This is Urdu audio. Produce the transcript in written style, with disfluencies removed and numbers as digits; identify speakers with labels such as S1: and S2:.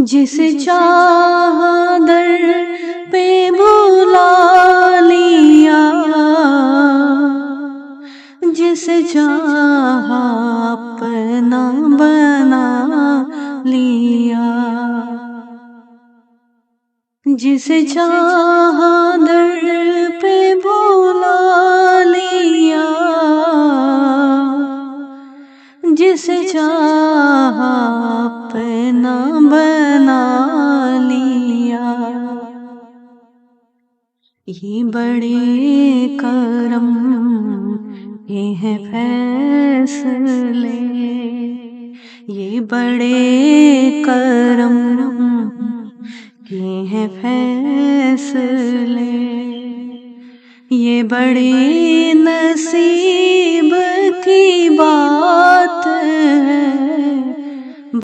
S1: جسے چاہا در پہ بلا لیا، جسے چاہا اپنا بنا لیا، جسے چاہا در پہ بلا لیا، جسے چاہا اپنا بنا لیا۔ یہ بڑے کرم کے ہیں فیصلے، یہ بڑے کرم کے ہیں فیصلے، یہ بڑی